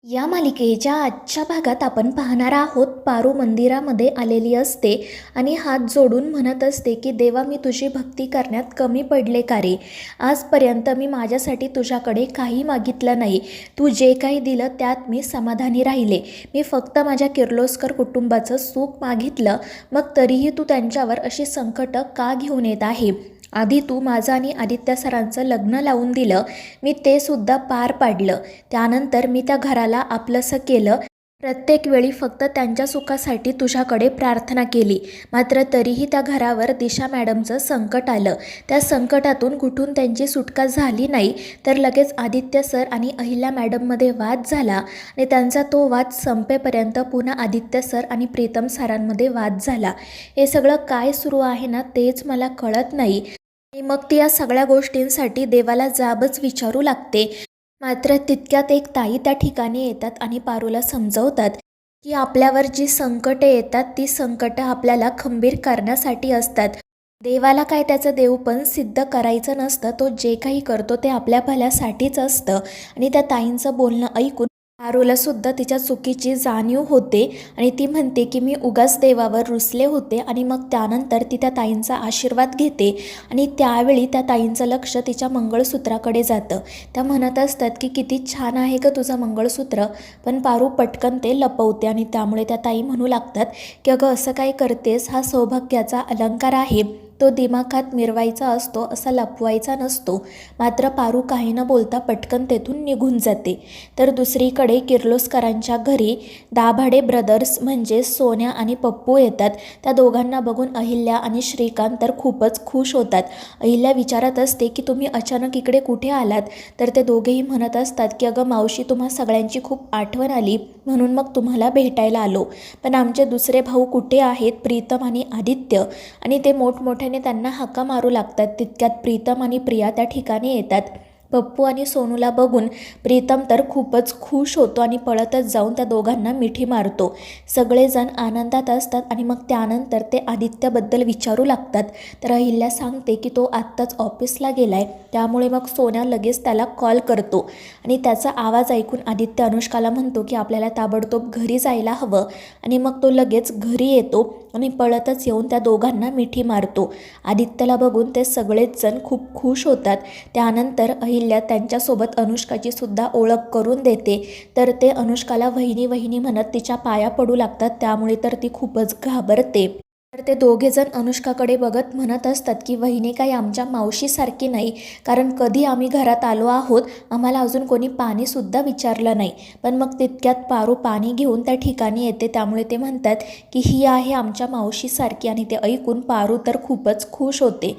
या मालिकेच्या आजच्या भागात आपण पाहणार आहोत. पारू मंदिरामध्ये आलेली असते आणि हात जोडून म्हणत असते की देवा, मी तुझी भक्ती करण्यात कमी पडले का रे? आजपर्यंत मी माझ्यासाठी तुझ्याकडे काही मागितलं नाही. तू जे काही दिलं त्यात मी समाधानी राहिले. मी फक्त माझ्या किर्लोस्कर कुटुंबाचं सुख मागितलं, मग तरीही तू त्यांच्यावर अशी संकटं का घेऊन येत आहे? आधी तू माझं आणि आदित्य सरांचं लग्न लावून दिलं, मी ते सुद्धा पार पाडलं. त्यानंतर मी त्या घराला आपलंसं केलं. प्रत्येक वेळी फक्त त्यांच्या सुखासाठी तुझ्याकडे प्रार्थना केली. मात्र तरीही त्या घरावर दिशा मॅडमचं संकट आलं. त्या संकटातून कुठून त्यांची सुटका झाली नाही, तर लगेच आदित्य सर आणि अहिल्या मॅडममध्ये वाद झाला आणि त्यांचा तो वाद संपेपर्यंत पुन्हा आदित्य सर आणि प्रीतम सरांमध्ये वाद झाला. हे सगळं काय सुरू आहे ना, तेच मला कळत नाही. आणि मग ती या सगळ्या गोष्टींसाठी देवाला जाबच विचारू लागते. मात्र तितक्यात एक ताई त्या ठिकाणी येतात आणि पारूला समजवतात की आपल्यावर जी संकटे येतात ती संकटं आपल्याला खंबीर करण्यासाठी असतात. देवाला काय त्याचं देवपण सिद्ध करायचं नसतं, तो जे काही करतो ते आपल्या भल्यासाठीच असतं. आणि त्या ताईंचं बोलणं ऐकून पारूला सुद्धा तिच्या चुकीची जाणीव होते आणि ती म्हणते की मी उगाच देवावर रुसले होते. आणि मग त्यानंतर ती त्या ताईंचा आशीर्वाद घेते आणि त्यावेळी त्या ताईंचं लक्ष तिच्या मंगळसूत्राकडे जातं. त्या म्हणत असतात की किती छान आहे ग तुझं मंगळसूत्र, पण पारू पटकन ते लपवते आणि त्यामुळे त्या ताई म्हणू लागतात की अगं असं काय करतेस, हा सौभाग्याचा अलंकार आहे, तो दिमाखात मिरवायचा असतो, असा लपवायचा नसतो. मात्र पारू काही न बोलता पटकन तेथून निघून जाते. तर दुसरीकडे किर्लोस्करांच्या घरी दाभाडे ब्रदर्स म्हणजे सोन्या आणि पप्पू येतात. त्या दोघांना बघून अहिल्या आणि श्रीकांत तर खूपच खुश होतात. अहिल्या विचारत असते की तुम्ही अचानक इकडे कुठे आलात? तर ते दोघेही म्हणत असतात की अगं मावशी, तुम्हा सगळ्यांची खूप आठवण आली म्हणून मग तुम्हाला भेटायला आलो. पण आमचे दुसरे भाऊ कुठे आहेत, प्रीतम आणि आदित्य? आणि ते मोठमोठ्याने त्यांना हाका मारू लागतात. तितक्यात प्रीतम आणि प्रिया त्या ठिकाणी येतात. पप्पू आणि सोनूला बघून प्रीतम तर खूपच खुश होतो आणि पळतच जाऊन त्या दोघांना मिठी मारतो. सगळेजण आनंदात असतात आणि मग त्यानंतर ते आदित्यबद्दल विचारू लागतात. तर अहिल्या सांगते की तो आत्ताच ऑफिसला गेलाय, त्यामुळे मग सोन्या लगेच त्याला कॉल करतो आणि त्याचा आवाज ऐकून आदित्य अनुष्काला म्हणतो की आपल्याला ताबडतोब घरी जायला हवं. आणि मग तो लगेच घरी येतो आणि पळतच येऊन त्या दोघांना मिठी मारतो. आदित्यला बघून ते सगळेच जण खूप खुश होतात. त्यानंतर अहिल्या त्यांच्यासोबत अनुष्काची सुद्धा ओळख करून देते. तर ते अनुष्काला वहिनी वहिनी म्हणत तिच्या पाया पडू लागतात, त्यामुळे तर ती खूपच घाबरते. तर ते दोघेजण अनुष्काकडे बघत म्हणत असतात की वहिनी काही आमच्या मावशीसारखी नाही, कारण कधी आम्ही घरात आलो आहोत, आम्हाला अजून कोणी पाणीसुद्धा विचारलं नाही. पण मग तितक्यात पारू पाणी घेऊन त्या ठिकाणी येते, त्यामुळे ते म्हणतात की ही आहे आमच्या मावशीसारखी. आणि ते ऐकून पारू तर खूपच खुश होते.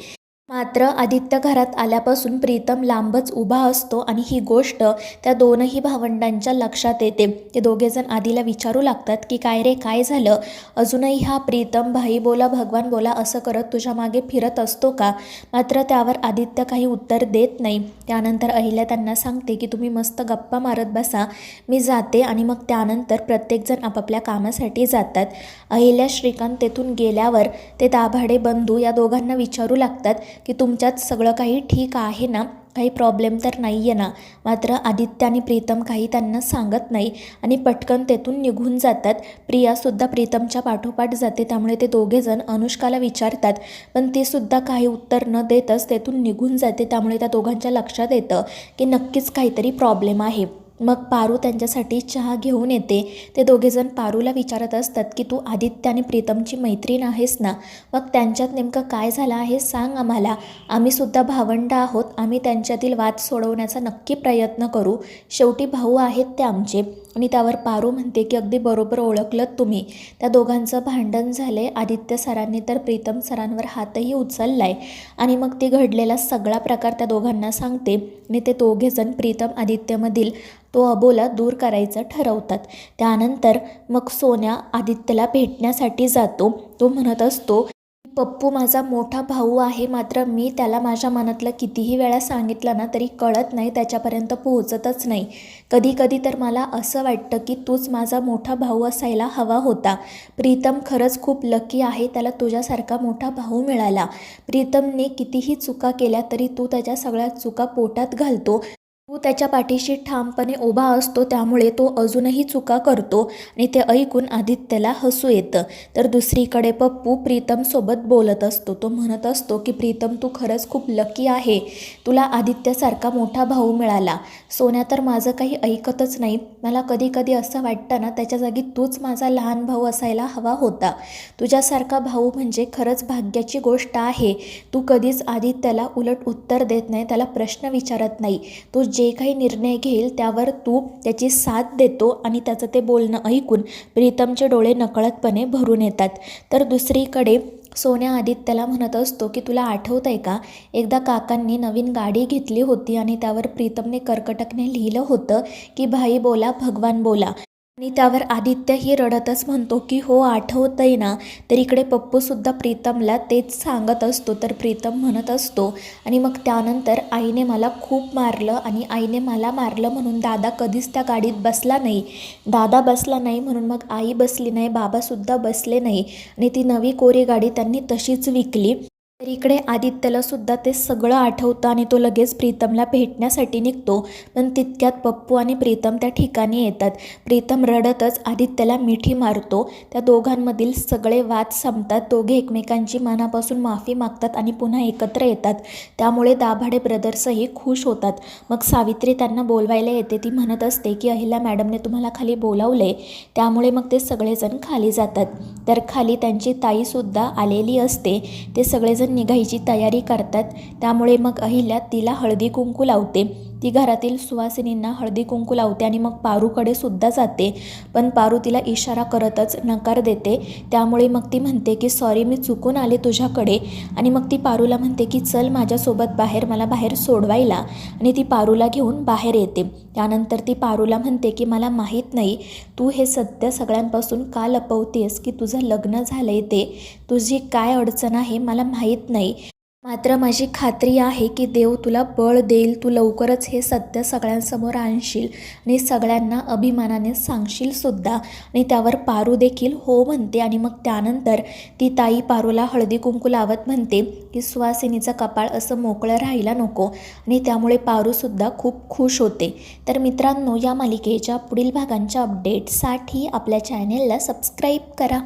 मात्र आदित्य घरात आल्यापासून प्रीतम लांबच उभा असतो आणि ही गोष्ट त्या दोनही भावंडांच्या लक्षात येते. ते दोघेजण आधीला विचारू लागतात की काय रे, काय झालं? अजूनही हा प्रीतम भाई बोला भगवान बोला असं करत तुझ्या मागे फिरत असतो का? मात्र त्यावर आदित्य काही उत्तर देत नाही. त्यानंतर अहिल्या त्यांना सांगते की तुम्ही मस्त गप्पा मारत बसा, मी जाते. आणि मग त्यानंतर प्रत्येकजण आपापल्या कामासाठी जातात. अहिल्या श्रीकांत तेथून गेल्यावर ते दाभाडे बंधू या दोघांना विचारू लागतात की तुमच्यात सगळं काही ठीक आहे ना, काही प्रॉब्लेम तर नाही आहे ना? मात्र आदित्य आणि प्रीतम काही त्यांना सांगत नाही आणि पटकन तेथून निघून जातात. प्रियासुद्धा प्रीतमच्या पाठोपाठ जाते, त्यामुळे ते दोघेजण अनुष्काला विचारतात, पण तीसुद्धा काही उत्तर न देतच तेथून निघून जाते. त्यामुळे त्या दोघांच्या लक्षात येतं की नक्कीच काहीतरी प्रॉब्लेम आहे. मग पारू त्यांच्यासाठी चहा घेऊन येते. ते दोघेजण पारूला विचारत असतात की तू आदित्य आणि प्रीतमची मैत्रीण आहेस ना, मग त्यांच्यात नेमकं काय झालं आहे सांग आम्हाला, आम्हीसुद्धा भावंड आहोत, आम्ही त्यांच्यातील वाद सोडवण्याचा नक्की प्रयत्न करू, शेवटी भाऊ आहेत ते आमचे. आणि त्यावर पारू म्हणते की अगदी बरोबर ओळखलं तुम्ही, त्या दोघांचं भांडण झाले. आदित्य सरांनी तर प्रीतम सरांवर हातही उचललाय. आणि मग ती घडलेला सगळा प्रकार त्या दोघांना सांगते आणि ते दोघेजण प्रीतम आदित्यमधील तो अबोला दूर करायचं ठरवतात. त्यानंतर मग सोन्या आदित्यला भेटण्यासाठी जातो. तो म्हणत असतो पप्पू माझा मोठा भाऊ आहे, मात्र मी त्याला माझ्या मनातलं कितीही वेळा सांगितलं ना तरी कळत नाही, त्याच्यापर्यंत पोहोचतच नाही. कधी कधी तर मला असं वाटतं की तूच माझा मोठा भाऊ असायला हवा होता. प्रीतम खरंच खूप लकी आहे, त्याला तुझ्यासारखा मोठा भाऊ मिळाला. प्रीतमने कितीही चुका केल्या तरी तू त्याच्या सगळ्या चुका पोटात घालतो. तू त्याच्या पाठीशी ठामपणे उभा असतो, त्यामुळे तो अजूनही चुका करतो आणि ते ऐकून आदित्यला हसू येतं. तर दुसरीकडे पप्पू प्रीतमसोबत बोलत असतो. तो म्हणत असतो की प्रीतम, तू खरंच खूप लकी आहे. तुला आदित्यसारखा मोठा भाऊ मिळाला. सोन्या तर माझं काही ऐकतच नाही. मला कधी कधी असं वाटतं ना, त्याच्या जागी तूच माझा लहान भाऊ असायला हवा होता. तुझ्यासारखा भाऊ म्हणजे खरंच भाग्याची गोष्ट आहे. तू कधीच आदित्यला उलट उत्तर देत नाही, त्याला प्रश्न विचारत नाही. तो जे काही निर्णय घेईल त्यावर तू त्याची साथ देतो आणि त्याचं ते बोलणं ऐकून प्रीतमचे डोळे नकळतपणे भरून येतात. तर दुसरीकडे सोन्या आदित्यला म्हणत असतो की तुला आठवत आहे का, एकदा काकांनी नवीन गाडी घेतली होती आणि त्यावर प्रीतमने कर्कटकने लिहिलं होतं की भाई बोला भगवान बोला. आणि त्यावर आदित्यही रडतच म्हणतो की हो आठवतंय ना. तर इकडे पप्पूसुद्धा प्रीतमला तेच सांगत असतो. तर प्रीतम म्हणत असतो आणि मग त्यानंतर आईने मला खूप मारलं आणि आईने मला मारलं म्हणून दादा कधीच त्या गाडीत बसला नाही. दादा बसला नाही म्हणून मग आई बसली नाही, बाबासुद्धा बसले नाही आणि ती नवी कोरी गाडी त्यांनी तशीच विकली. तर इकडे आदित्यला सुद्धा ते सगळं आठवतं आणि तो लगेच प्रीतमला भेटण्यासाठी निघतो. पण तितक्यात पप्पू आणि प्रीतम त्या ठिकाणी येतात. प्रीतम रडतच आदित्यला मिठी मारतो. त्या दोघांमधील सगळे वाद संपतात. दोघे एकमेकांची मनापासून माफी मागतात आणि पुन्हा एकत्र येतात. त्यामुळे दाभाडे ब्रदर्सही खुश होतात. मग सावित्री त्यांना बोलवायला येते. ती म्हणत असते की अहिल्या मॅडमने तुम्हाला खाली बोलावले, त्यामुळे मग ते सगळेजण खाली जातात. तर खाली त्यांची ताईसुद्धा आलेली असते. ते सगळेजण निघायची तयारी करतात. त्यामुळे मग अहिल्या तिला हळदी कुंकू लावते. ती घरातील सुवासिनींना हळदी कुंकू लावते आणि मग पारूकडे सुद्धा जाते. पण पारू तिला इशारा करतच नकार देते. त्यामुळे मग ती म्हणते की सॉरी, मी चुकून आले तुझ्याकडे. आणि मग ती पारूला म्हणते की चल माझ्यासोबत बाहेर, मला बाहेर सोडवायला. आणि ती पारूला घेऊन बाहेर येते. त्यानंतर ती पारूला म्हणते की मला माहीत नाही तू हे सत्य सगळ्यांपासून का लपवतेस की तुझं लग्न झालं आहे. ते तुझी काय अडचण आहे मला माहीत नाही. मात्र माझी खात्री आहे की देव तुला बळ देईल. तू लवकरच हे सत्य सगळ्यांसमोर आणशील आणि सगळ्यांना अभिमानाने सांगशील सुद्धा. आणि त्यावर पारू देखील हो म्हणते. आणि मग त्यानंतर ती ताई पारूला हळदी कुंकू लावत म्हणते की सुवासिनीचं कपाळ असं मोकळं राहायला नको. आणि त्यामुळे पारूसुद्धा खूप खुश होते. तर मित्रांनो, या मालिकेच्या पुढील भागांच्या अपडेटसाठी आपल्या चॅनेलला सबस्क्राईब करा.